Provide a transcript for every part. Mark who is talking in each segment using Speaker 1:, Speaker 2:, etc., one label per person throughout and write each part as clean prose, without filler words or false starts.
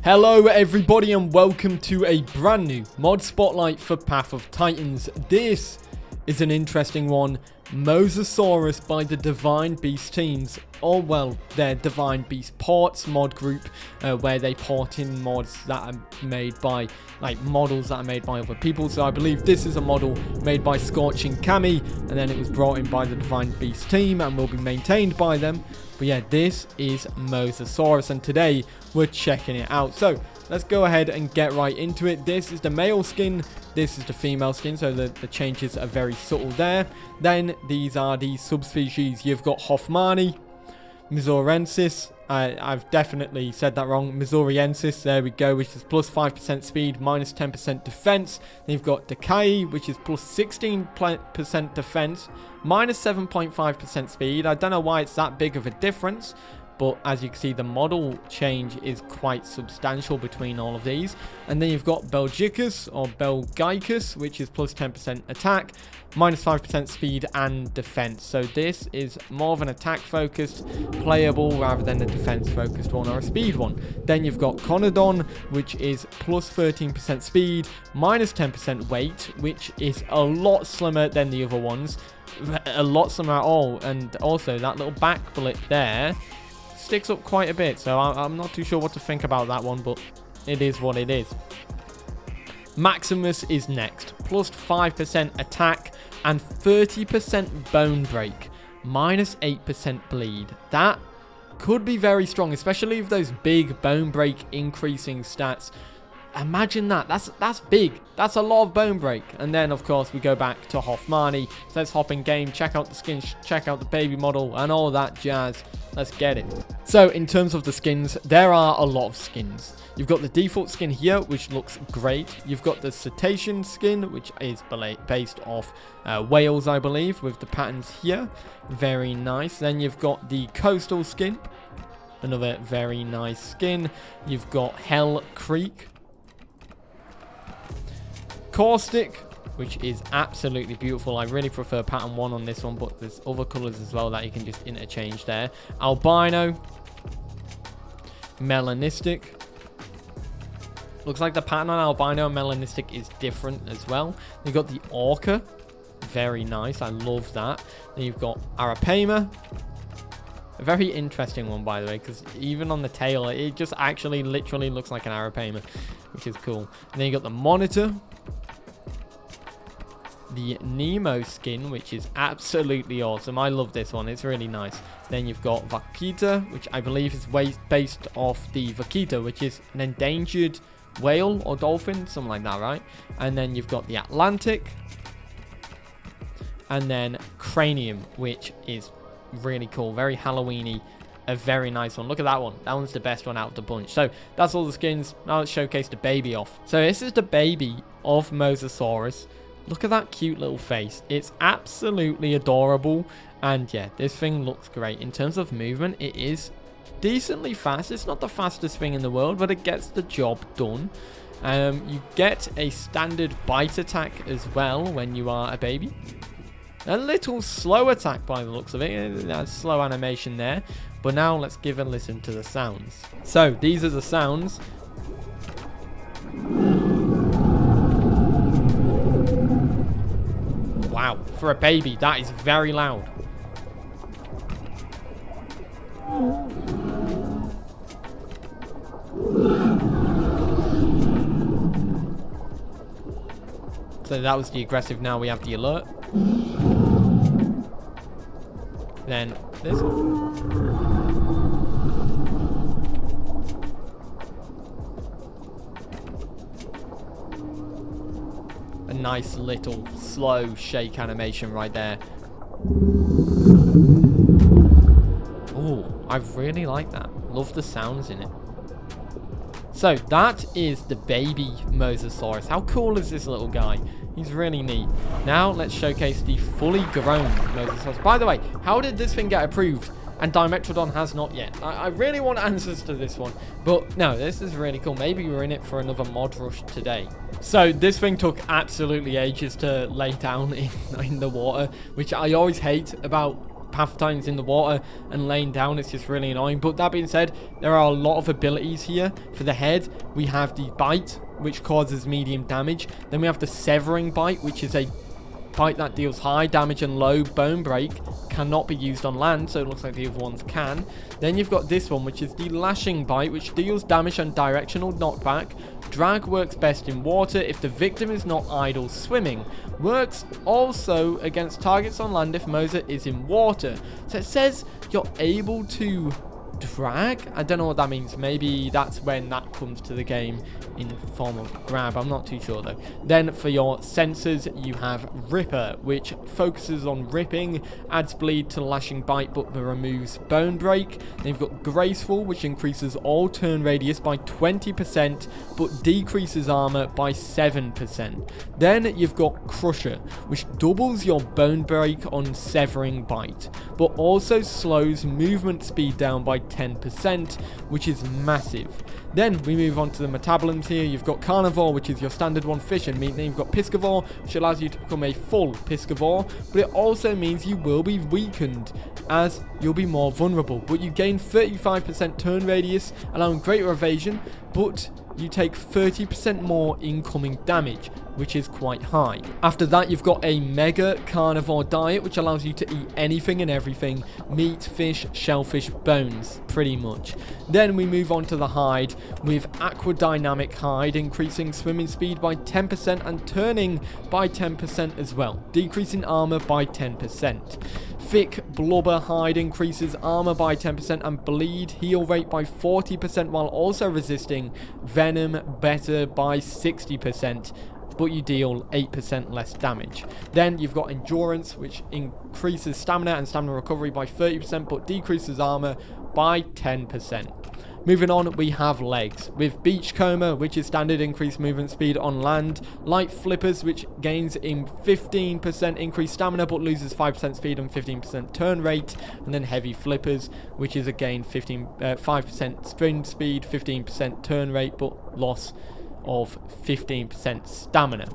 Speaker 1: Hello everybody and welcome to a brand new mod spotlight for Path of Titans. This is an interesting one. Mosasaurus by the Divine Beast teams, or well, their Divine Beast ports mod group, where they port in mods that are made by, like, models that are made by other people. So I believe this is a model made by Scorching Cami, and then it was brought in by the Divine Beast team and will be maintained by them. But yeah, this is Mosasaurus, and today we're checking it out. So let's go ahead and get right into it. This is the male skin, this is the female skin, so the changes are very subtle there. Then these are the subspecies. You've got Hoffmani, Missouriensis, I've definitely said that wrong, Missouriensis, there we go, which is plus 5% speed, minus 10% defense. Then you've got Decay, which is plus 16% defense, minus 7.5% speed. I don't know why it's that big of a difference, but as you can see, the model change is quite substantial between all of these. And then you've got Belgicus or Belgicus, which is plus 10% attack, minus 5% speed and defense. So this is more of an attack focused playable rather than a defense focused one or a speed one. Then you've got Conodon, which is plus 13% speed, minus 10% weight, which is a lot slimmer than the other ones. A lot slimmer at all. And also that little back blip there sticks up quite a bit, so I'm not too sure what to think about that one, but it is what it is. Maximus is next, plus 5% attack and 30% bone break, minus 8% bleed. That could be very strong, especially with those big bone break increasing stats. Imagine that. That's big. That's a lot of bone break. And then, of course, we go back to Hoffmani. So let's hop in game, check out the skins, check out the baby model, and all that jazz. Let's get it. So, in terms of the skins, there are a lot of skins. You've got the default skin here, which looks great. You've got the cetacean skin, which is based off whales, I believe, with the patterns here. Very nice. Then you've got the coastal skin. Another very nice skin. You've got Hell Creek. Caustic, which is absolutely beautiful. I really prefer pattern 1 on this one, but there's other colors as well that you can just interchange there. Albino, Melanistic. Looks like the pattern on Albino and Melanistic is different as well. You've got the Orca, very nice, I love that. Then you've got Arapaima, a very interesting one, by the way, because even on the tail, it just actually literally looks like an Arapaima, which is cool. And then you got the Monitor, the Nemo skin, which is absolutely awesome. I love this one. It's really nice. Then you've got Vaquita, which I believe is based off the Vaquita, which is an endangered whale or dolphin, something like that, right? And then you've got the Atlantic. And then Cranium, which is really cool. Very Halloween-y. A very nice one. Look at that one. That one's the best one out of the bunch. So that's all the skins. Now let's showcase the baby off. So this is the baby of Mosasaurus. Look at that cute little face. It's absolutely adorable. And yeah, this thing looks great. In terms of movement, it is decently fast. It's not the fastest thing in the world, but it gets the job done. You get a standard bite attack as well when you are a baby. A little slow attack by the looks of it. That's slow animation there. But now let's give a listen to the sounds. So these are the sounds. Wow, for a baby, that is very loud. So that was the aggressive, now we have the alert. Then this. A nice little slow shake animation right there. Oh, I really like that. Love the sounds in it. So that is the baby Mosasaurus. How cool is this little guy? He's really neat. Now let's showcase the fully grown Mosasaurus. By the way, how did this thing get approved and Dimetrodon has not yet? I really want answers to this one. But no, this is really cool. Maybe we're in it for another mod rush today. So this thing took absolutely ages to lay down in the water, which I always hate about Path of Titans in the water and laying down. It's just really annoying. But that being said, there are a lot of abilities here. For the head, we have the bite, which causes medium damage. Then we have the severing bite, which is a bite that deals high damage and low bone break. Cannot be used on land, so it looks like the other ones can. Then you've got this one, which is the lashing bite, which deals damage and directional knockback. Drag works best in water if the victim is not idle swimming. Works also against targets on land if Mosa is in water. So it says you're able to drag. I don't know what that means. Maybe that's when that comes to the game in form of grab. I'm not too sure though. Then for your sensors, you have Ripper, which focuses on ripping, adds bleed to lashing bite but removes bone break. Then you've got Graceful, which increases all turn radius by 20% but decreases armor by 7%. Then you've got Crusher, which doubles your bone break on severing bite but also slows movement speed down by 10%, which is massive. Then we move on to the metabolisms here. You've got Carnivore, which is your standard one, fish and meat. Then you've got Piscivore, which allows you to become a full Piscivore, but it also means you will be weakened as you'll be more vulnerable. But you gain 35% turn radius, allowing greater evasion, but you take 30% more incoming damage, which is quite high. After that, you've got a mega carnivore diet, which allows you to eat anything and everything. Meat, fish, shellfish, bones, pretty much. Then we move on to the hide with aquadynamic hide, increasing swimming speed by 10% and turning by 10% as well, decreasing armor by 10%. Thick blubber hide increases armor by 10% and bleed heal rate by 40% while also resisting venom better by 60%. But you deal 8% less damage. Then you've got Endurance, which increases stamina and stamina recovery by 30% but decreases armor by 10%. Moving on, we have Legs with Beachcomber, which is standard increased movement speed on land. Light Flippers, which gains in 15% increased stamina but loses 5% speed and 15% turn rate. And then Heavy Flippers, which is again 5% sprint speed, 15% turn rate but loss of 15% stamina.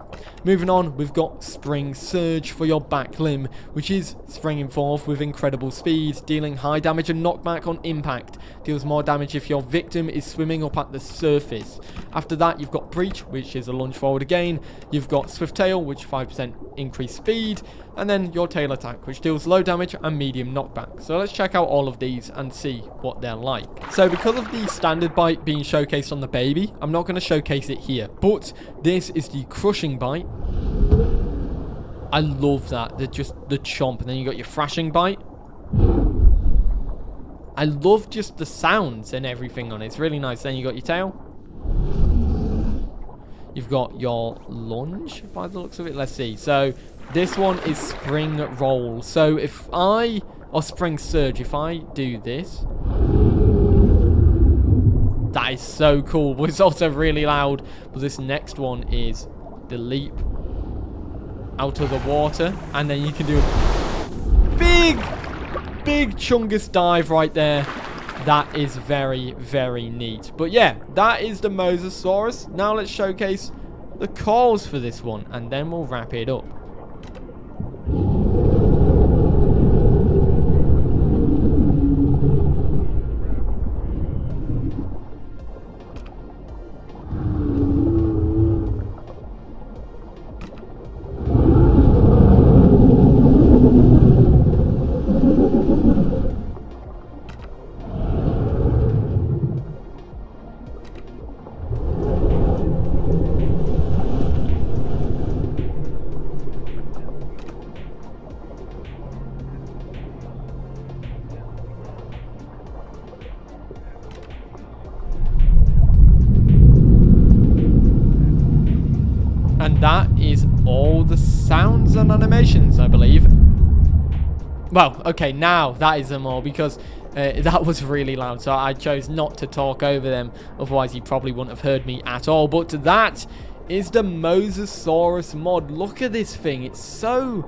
Speaker 1: Moving on, we've got Spring Surge for your back limb, which is springing forth with incredible speed, dealing high damage and knockback on impact. Deals more damage if your victim is swimming up at the surface. After that, you've got Breach, which is a lunge forward again. You've got Swift Tail, which 5% increased speed. And then your Tail Attack, which deals low damage and medium knockback. So let's check out all of these and see what they're like. So because of the standard bite being showcased on the baby, I'm not going to showcase it here. But this is the Crushing Bite. I love that. They're just the chomp. And then you got your Thrashing Bite. I love just the sounds and everything on it. It's really nice. Then you got your tail. You've got your lunge by the looks of it. Let's see. So this one is Spring Roll. So if I, or Spring Surge, if I do this, that is so cool. But it's also really loud. But this next one is the Leap out of the water. And then you can do a big chungus dive right there. That is very, very neat. But yeah, that is the Mosasaurus. Now let's showcase the calls for this one, and then we'll wrap it up. And that is all the sounds and animations, I believe. Well, okay, now that is them all, because that was really loud, so I chose not to talk over them. Otherwise, you probably wouldn't have heard me at all. But that is the Mosasaurus mod. Look at this thing. It's so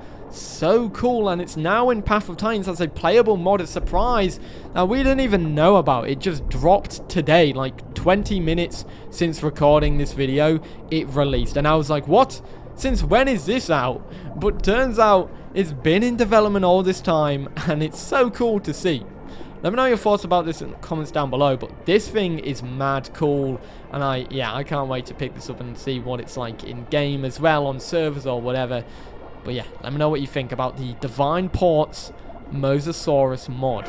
Speaker 1: cool, and it's now in Path of Titans as a playable mod. A surprise. Now, we didn't even know about it. It just dropped today, like 20 minutes since recording this video. It released, and I was like, what? Since when is this out? But turns out It's been in development all this time, and it's so cool to see. Let me know your thoughts about this in the comments down below, but this thing is mad cool, and I can't wait to pick this up and see what it's like in game as well, on servers or whatever. But yeah, let me know what you think about the Divine Ports Mosasaurus mod.